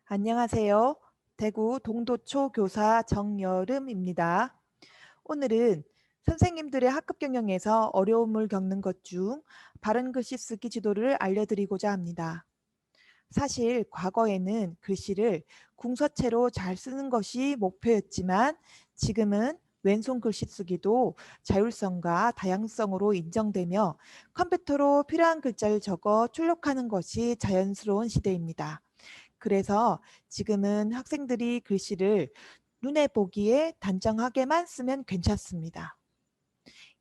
안녕하세요. 대구 동도초 교사 정여름입니다. 오늘은 선생님들의 학급 경영에서 어려움을 겪는 것 중 바른 글씨 쓰기 지도를 알려드리고자 합니다. 사실 과거에는 글씨를 궁서체로 잘 쓰는 것이 목표였지만 지금은 왼손 글씨 쓰기도 자율성과 다양성으로 인정되며 컴퓨터로 필요한 글자를 적어 출력하는 것이 자연스러운 시대입니다. 그래서 지금은 학생들이 글씨를 눈에 보기에 단정하게만 쓰면 괜찮습니다.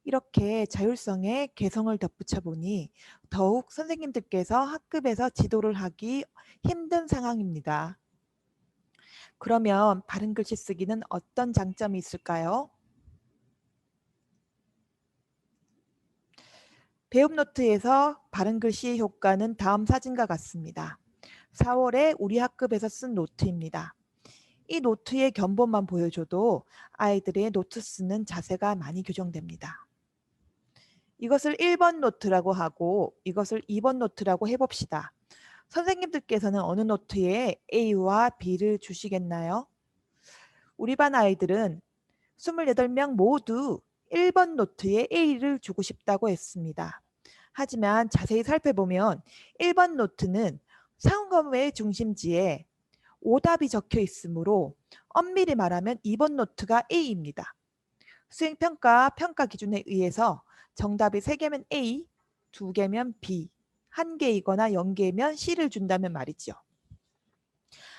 이렇게 자율성에 개성을 덧붙여 보니 더욱 선생님들께서 학급에서 지도를 하기 힘든 상황입니다. 그러면 바른 글씨 쓰기는 어떤 장점이 있을까요? 배움 노트에서 바른 글씨의 효과는 다음 사진과 같습니다. 4월에 우리 학급에서 쓴 노트입니다. 이 노트의 견본만 보여줘도 아이들의 노트 쓰는 자세가 많이 교정됩니다. 이것을 1번 노트라고 하고 이것을 2번 노트라고 해봅시다. 선생님들께서는 어느 노트에 A와 B를 주시겠나요? 우리 반 아이들은 28명 모두 1번 노트에 A를 주고 싶다고 했습니다. 하지만 자세히 살펴보면 1번 노트는 상업의 중심지에 오답이 적혀 있으므로 엄밀히 말하면 2번 노트가 A입니다. 수행평가 평가 기준에 의해서 정답이 3개면 A, 2개면 B, 1개이거나 0개면 C를 준다면 말이죠.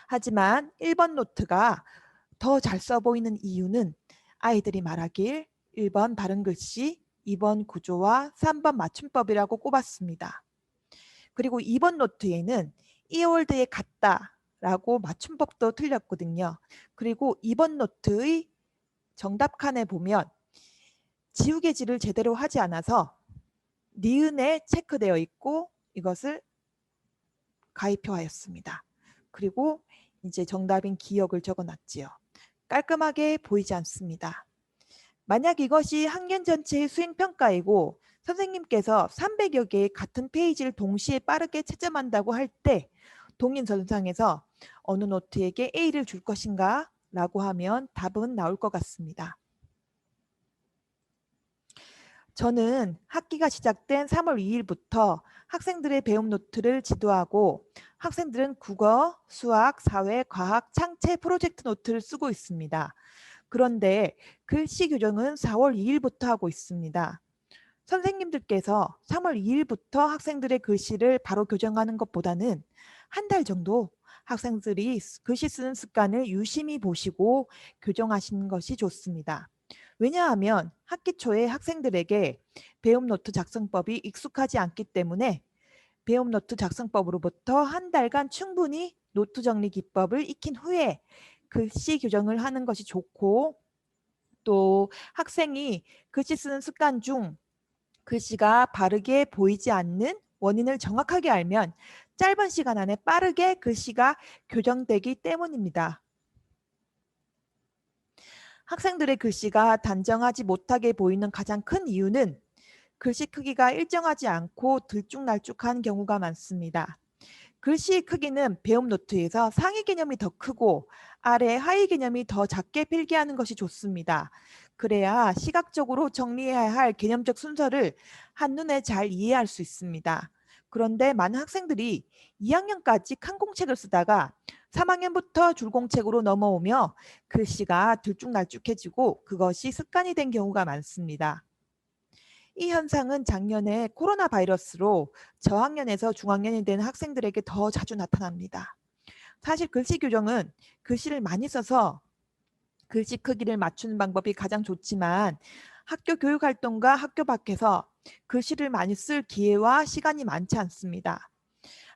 하지만 1번 노트가 더 잘 써 보이는 이유는 아이들이 말하길 1번 바른 글씨, 2번 구조와 3번 맞춤법이라고 꼽았습니다. 그리고 2번 노트에는 이월드에 같다 라고 맞춤법도 틀렸거든요. 그리고 2번 노트의 정답 칸에 보면 지우개질을 제대로 하지 않아서 니은에 체크되어 있고 이것을 가입표하였습니다. 그리고 이제 정답인 기억을 적어놨지요. 깔끔하게 보이지 않습니다. 만약 이것이 학년 전체의 수행평가이고 선생님께서 300여 개의 같은 페이지를 동시에 빠르게 채점한다고 할 때 동인선상에서 어느 노트에게 A를 줄 것인가 라고 하면 답은 나올 것 같습니다. 저는 학기가 시작된 3월 2일부터 학생들의 배움 노트를 지도하고 학생들은 국어, 수학, 사회, 과학, 창체 프로젝트 노트를 쓰고 있습니다. 그런데 글씨 교정은 4월 2일부터 하고 있습니다. 선생님들께서 3월 2일부터 학생들의 글씨를 바로 교정하는 것보다는 한 달 정도 학생들이 글씨 쓰는 습관을 유심히 보시고 교정하시는 것이 좋습니다. 왜냐하면 학기 초에 학생들에게 배움 노트 작성법이 익숙하지 않기 때문에 배움 노트 작성법으로부터 한 달간 충분히 노트 정리 기법을 익힌 후에 글씨 교정을 하는 것이 좋고 또 학생이 글씨 쓰는 습관 중 글씨가 바르게 보이지 않는 원인을 정확하게 알면 짧은 시간 안에 빠르게 글씨가 교정되기 때문입니다. 학생들의 글씨가 단정하지 못하게 보이는 가장 큰 이유는 글씨 크기가 일정하지 않고 들쭉날쭉한 경우가 많습니다. 글씨 크기는 배움 노트에서 상위 개념이 더 크고 아래 하위 개념이 더 작게 필기하는 것이 좋습니다. 그래야 시각적으로 정리해야 할 개념적 순서를 한눈에 잘 이해할 수 있습니다. 그런데 많은 학생들이 2학년까지 칸 공책을 쓰다가 3학년부터 줄공책으로 넘어오며 글씨가 들쭉날쭉해지고 그것이 습관이 된 경우가 많습니다. 이 현상은 작년에 코로나 바이러스로 저학년에서 중학년이 된 학생들에게 더 자주 나타납니다. 사실 글씨 교정은 글씨를 많이 써서 글씨 크기를 맞추는 방법이 가장 좋지만 학교 교육 활동과 학교 밖에서 글씨를 많이 쓸 기회와 시간이 많지 않습니다.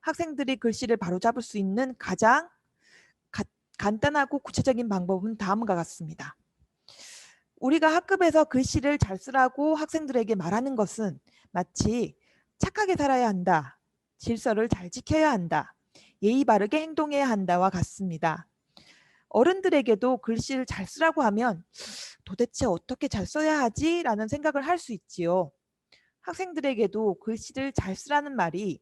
학생들이 글씨를 바로잡을 수 있는 가장 간단하고 구체적인 방법은 다음과 같습니다. 우리가 학급에서 글씨를 잘 쓰라고 학생들에게 말하는 것은 마치 착하게 살아야 한다, 질서를 잘 지켜야 한다, 예의 바르게 행동해야 한다와 같습니다. 어른들에게도 글씨를 잘 쓰라고 하면 도대체 어떻게 잘 써야 하지? 라는 생각을 할 수 있지요. 학생들에게도 글씨를 잘 쓰라는 말이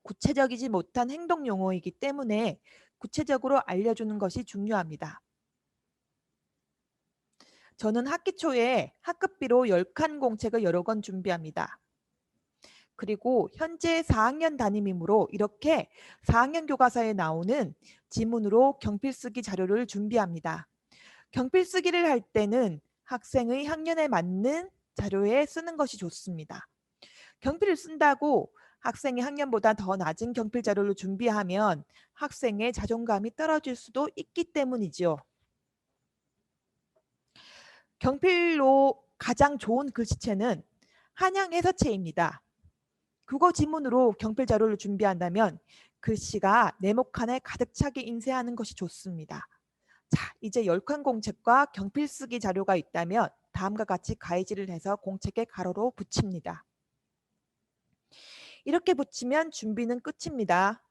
구체적이지 못한 행동 용어이기 때문에 구체적으로 알려주는 것이 중요합니다. 저는 학기 초에 학급비로 10칸 공책을 여러 권 준비합니다. 그리고 현재 4학년 담임이므로 이렇게 4학년 교과서에 나오는 지문으로 경필 쓰기 자료를 준비합니다. 경필 쓰기를 할 때는 학생의 학년에 맞는 자료에 쓰는 것이 좋습니다. 경필을 쓴다고 학생이 학년보다 더 낮은 경필 자료를 준비하면 학생의 자존감이 떨어질 수도 있기 때문이죠. 경필로 가장 좋은 글씨체는 한양 해서체입니다. 국어 지문으로 경필 자료를 준비한다면 글씨가 네모칸에 가득 차게 인쇄하는 것이 좋습니다. 자, 이제 10칸 공책과 경필 쓰기 자료가 있다면 다음과 같이 가위질을 해서 공책에 가로로 붙입니다. 이렇게 붙이면 준비는 끝입니다.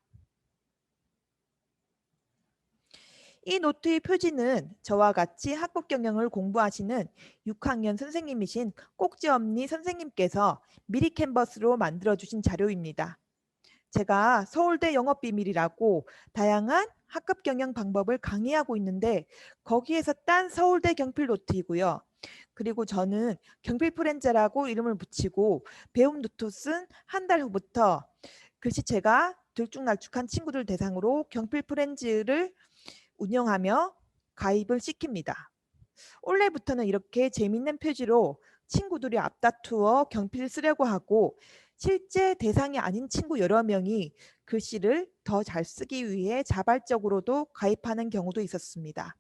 이 노트의 표지는 저와 같이 학법 경영을 공부하시는 6학년 선생님이신 꼭지엄니 선생님께서 미리 캔버스로 만들어주신 자료입니다. 제가 서울대 영업비밀이라고 다양한 학급 경영 방법을 강의하고 있는데 거기에서 딴 서울대 경필 노트이고요. 그리고 저는 경필 프렌즈라고 이름을 붙이고 배움 노트 쓴 한 달 후부터 글씨체가 들쭉날쭉한 친구들 대상으로 경필 프렌즈를 운영하며 가입을 시킵니다. 올해부터는 이렇게 재밌는 표지로 친구들이 앞다투어 경필을 쓰려고 하고 실제 대상이 아닌 친구 여러 명이 글씨를 더 잘 쓰기 위해 자발적으로도 가입하는 경우도 있었습니다.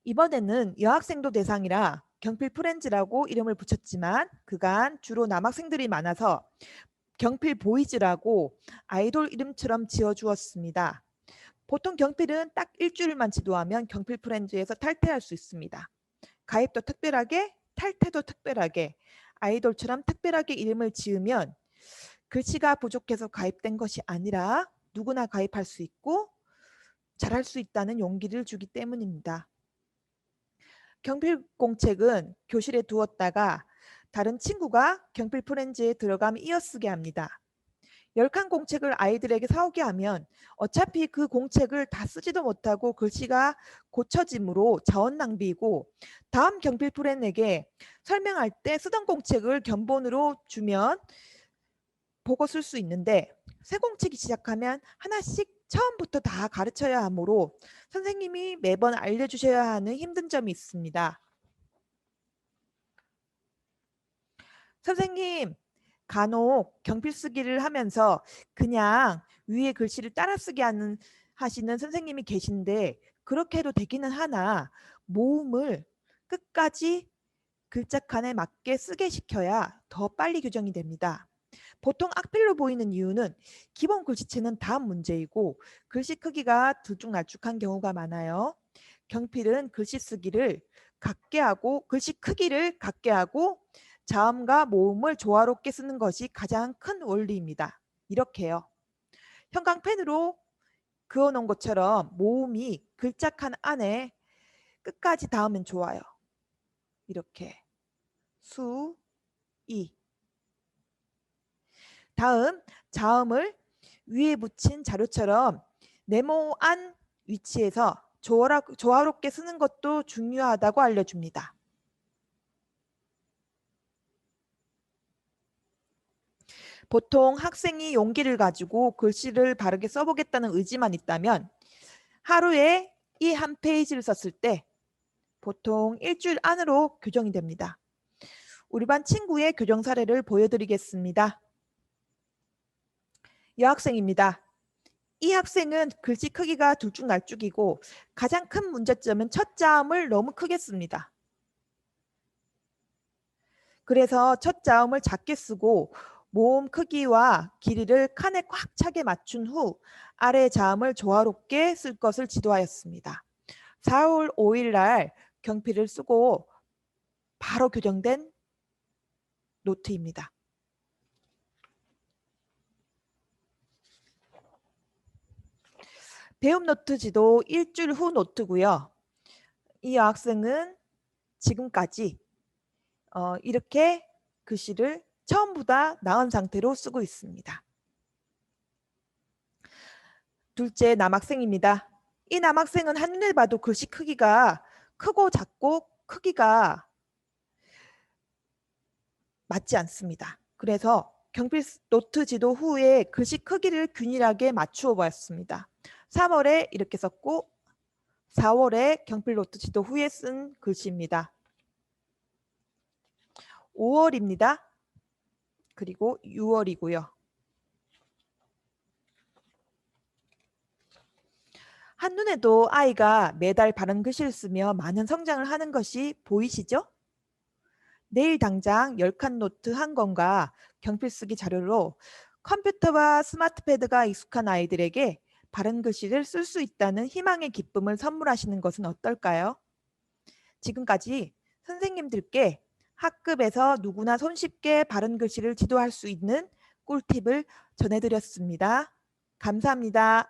이번에는 여학생도 대상이라 경필 프렌즈라고 이름을 붙였지만 그간 주로 남학생들이 많아서 경필 보이즈라고 아이돌 이름처럼 지어주었습니다. 보통 경필은 딱 일주일만 지도하면 경필 프렌즈에서 탈퇴할 수 있습니다. 가입도 특별하게, 탈퇴도 특별하게, 아이돌처럼 특별하게 이름을 지으면 글씨가 부족해서 가입된 것이 아니라 누구나 가입할 수 있고 잘할 수 있다는 용기를 주기 때문입니다. 경필 공책은 교실에 두었다가 다른 친구가 경필 프렌즈에 들어가면 이어쓰게 합니다. 10칸 공책을 아이들에게 사오게 하면 어차피 그 공책을 다 쓰지도 못하고 글씨가 고쳐지므로 자원 낭비이고 다음 경필 프렌에게 설명할 때 쓰던 공책을 견본으로 주면 보고 쓸 수 있는데 새 공책이 시작하면 하나씩 처음부터 다 가르쳐야 하므로 선생님이 매번 알려주셔야 하는 힘든 점이 있습니다. 선생님, 간혹 경필 쓰기를 하면서 그냥 위에 글씨를 따라 쓰게 하시는 선생님이 계신데 그렇게 해도 되기는 하나 모음을 끝까지 글자칸에 맞게 쓰게 시켜야 더 빨리 교정이 됩니다. 보통 악필로 보이는 이유는 기본 글씨체는 다음 문제이고 글씨 크기가 들쭉날쭉한 경우가 많아요. 경필은 글씨 쓰기를 같게 하고 글씨 크기를 같게 하고 자음과 모음을 조화롭게 쓰는 것이 가장 큰 원리입니다. 이렇게요. 형광펜으로 그어놓은 것처럼 모음이 글자 칸 안에 끝까지 닿으면 좋아요. 이렇게 수, 이. 다음 자음을 위에 붙인 자료처럼 네모한 위치에서 조화롭게 쓰는 것도 중요하다고 알려줍니다. 보통 학생이 용기를 가지고 글씨를 바르게 써보겠다는 의지만 있다면 하루에 이 한 페이지를 썼을 때 보통 일주일 안으로 교정이 됩니다. 우리 반 친구의 교정 사례를 보여드리겠습니다. 여학생입니다. 이 학생은 글씨 크기가 들쭉날쭉이고 가장 큰 문제점은 첫 자음을 너무 크게 씁니다. 그래서 첫 자음을 작게 쓰고 모음 크기와 길이를 칸에 꽉 차게 맞춘 후 아래 자음을 조화롭게 쓸 것을 지도하였습니다. 4월 5일 날 경필을 쓰고 바로 교정된 노트입니다. 배움 노트 지도 일주일 후 노트고요. 이 여학생은 지금까지 이렇게 글씨를 처음보다 나은 상태로 쓰고 있습니다. 둘째 남학생입니다. 이 남학생은 한눈에 봐도 글씨 크기가 크고 작고 크기가 맞지 않습니다. 그래서 경필 노트 지도 후에 글씨 크기를 균일하게 맞추어 보았습니다. 3월에 이렇게 썼고 4월에 경필 노트 지도 후에 쓴 글씨입니다. 5월입니다. 그리고 6월이고요. 한눈에도 아이가 매달 바른 글씨를 쓰며 많은 성장을 하는 것이 보이시죠? 내일 당장 10칸 노트 한 권과 경필 쓰기 자료로 컴퓨터와 스마트패드가 익숙한 아이들에게 바른 글씨를 쓸 수 있다는 희망의 기쁨을 선물하시는 것은 어떨까요? 지금까지 선생님들께 학급에서 누구나 손쉽게 바른 글씨를 지도할 수 있는 꿀팁을 전해드렸습니다. 감사합니다.